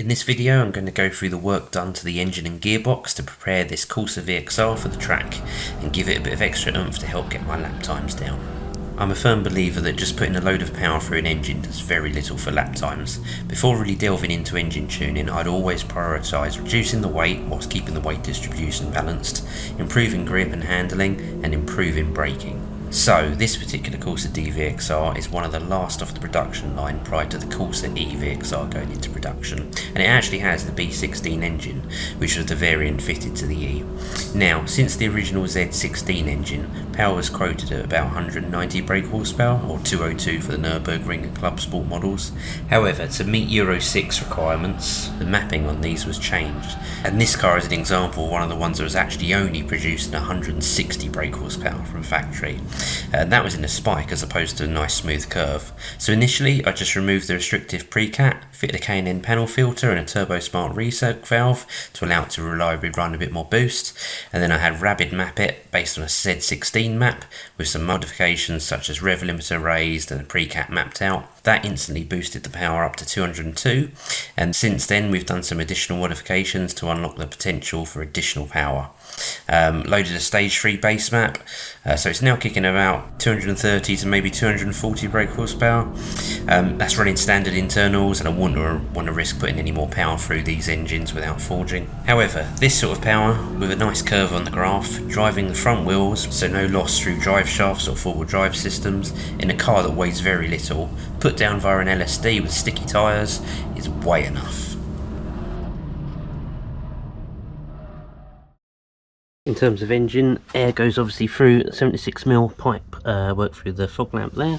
In this video I'm going to go through the work done to the engine and gearbox to prepare this Corsa VXR for the track and give it a bit of extra oomph to help get my lap times down. I'm a firm believer that just putting a load of power through an engine does very little for lap times. Before really delving into engine tuning, I'd always prioritise reducing the weight whilst keeping the weight distribution balanced, improving grip and handling, and improving braking. So this particular Corsa DVXR is one of the last off the production line prior to the Corsa EVXR going into production, and it actually has the B16 engine, which was the variant fitted to the E. Now, since the original Z16 engine, power was quoted at about 190 brake horsepower, or 202 for the Nürburgring and Club Sport models. However, to meet Euro 6 requirements, the mapping on these was changed, and this car is an example of one of the ones that was actually only producing 160 brake horsepower from factory. And that was in a spike as opposed to a nice smooth curve. So initially I just removed the restrictive pre-cat, fitted a K&N panel filter and a Turbo Smart recirc valve to allow it to reliably run a bit more boost, and then I had Rapid map it based on a Z16 map with some modifications such as rev limiter raised and a pre-cat mapped out. That instantly boosted the power up to 202, and since then we've done some additional modifications to unlock the potential for additional power. Loaded a stage 3 base map, so it's now kicking about 230 to maybe 240 brake horsepower. That's running standard internals, and I wouldn't want to risk putting any more power through these engines without forging. However, this sort of power, with a nice curve on the graph, driving the front wheels, so no loss through drive shafts or four-wheel drive systems, in a car that weighs very little, put down via an LSD with sticky tyres, is way enough. In terms of engine, air goes obviously through the 76mm pipe, work through the fog lamp there,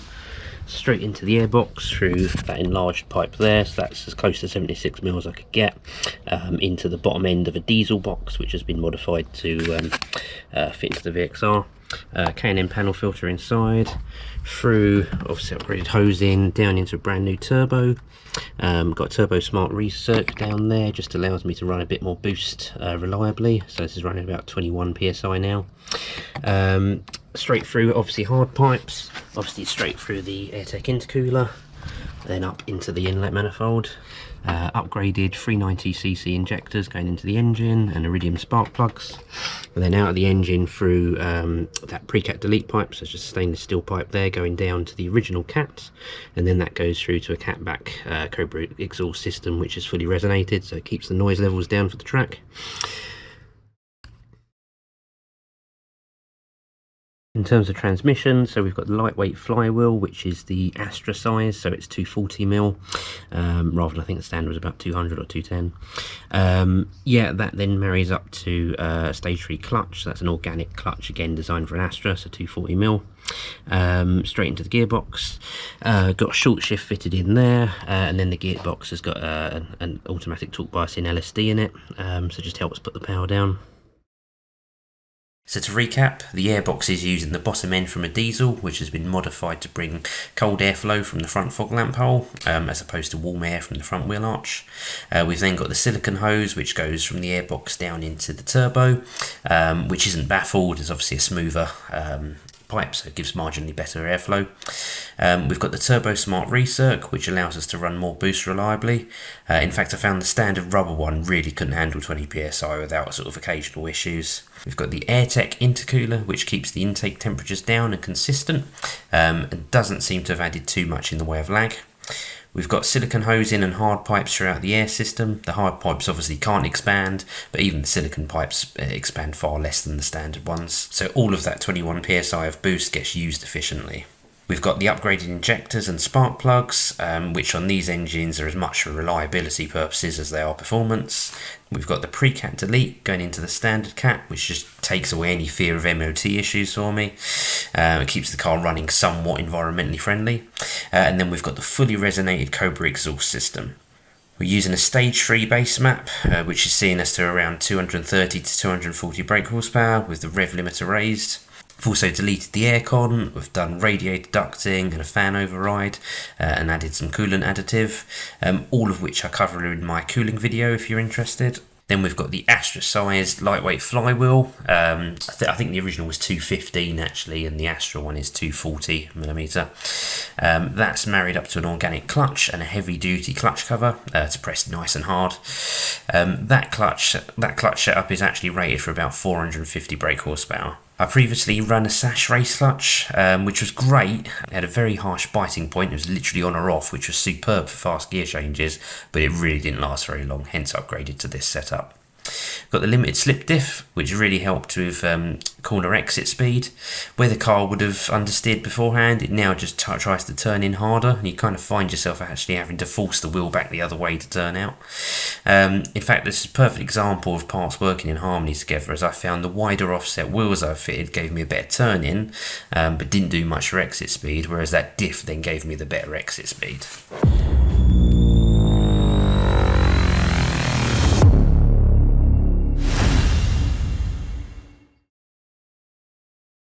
straight into the airbox through that enlarged pipe there, so that's as close to 76mm as I could get, into the bottom end of a diesel box which has been modified to fit into the VXR. K&N panel filter inside, through obviously upgraded hose in, down into a brand new turbo. Got a Turbo Smart recirc down there, just allows me to run a bit more boost reliably, so this is running about 21 psi now. Straight through obviously hard pipes, obviously straight through the AirTech intercooler, then up into the inlet manifold. Upgraded 390cc injectors going into the engine and iridium spark plugs, and then out of the engine through that pre-cat delete pipe, so it's just a stainless steel pipe there going down to the original cat, and then that goes through to a cat back Cobra exhaust system which is fully resonated, so it keeps the noise levels down for the track. In terms of transmission, so we've got the lightweight flywheel, which is the Astra size, so it's 240mm, rather than I think the standard was about 200 or 210. Yeah, that then marries up to stage 3 clutch, so that's an organic clutch, again designed for an Astra, so 240mm. Straight into the gearbox, got a short shift fitted in there, and then the gearbox has got an automatic torque biasing LSD in it, so just helps put the power down. So to recap, the airbox is using the bottom end from a diesel, which has been modified to bring cold airflow from the front fog lamp hole, as opposed to warm air from the front wheel arch. We've then got the silicone hose, which goes from the airbox down into the turbo, which isn't baffled, it's obviously a smoother pipe, so it gives marginally better airflow. We've got the Turbo Smart recirc, which allows us to run more boost reliably. In fact, I found the standard rubber one really couldn't handle 20 psi without sort of occasional issues. We've got the AirTech intercooler, which keeps the intake temperatures down and consistent, and doesn't seem to have added too much in the way of lag. We've got silicone hosing and hard pipes throughout the air system. The hard pipes obviously can't expand, but even the silicone pipes expand far less than the standard ones. So all of that 21 psi of boost gets used efficiently. We've got the upgraded injectors and spark plugs, which on these engines are as much for reliability purposes as they are performance. We've got the pre-cat delete going into the standard cat, which just takes away any fear of MOT issues for me. It keeps the car running somewhat environmentally friendly. And then we've got the fully resonated Cobra exhaust system. We're using a stage 3 base map, which is seeing us to around 230 to 240 brake horsepower with the rev limiter raised. We've also deleted the aircon, we've done radiator ducting and a fan override, and added some coolant additive, all of which I cover in my cooling video if you're interested. Then we've got the Astra-sized lightweight flywheel. I think the original was 215 actually, and the Astra one is 240mm. That's married up to an organic clutch and a heavy-duty clutch cover to press nice and hard. That clutch setup is actually rated for about 450 brake horsepower. I previously run a Sash race clutch, which was great. It had a very harsh biting point. It was literally on or off, which was superb for fast gear changes, but it really didn't last very long, hence I upgraded to this setup. Got the limited slip diff, which really helped with corner exit speed. Where the car would have understeered beforehand, it now just tries to turn in harder, and you kind of find yourself actually having to force the wheel back the other way to turn out. In fact, this is a perfect example of parts working in harmony together, as I found the wider offset wheels I fitted gave me a better turn in, but didn't do much for exit speed, whereas that diff then gave me the better exit speed.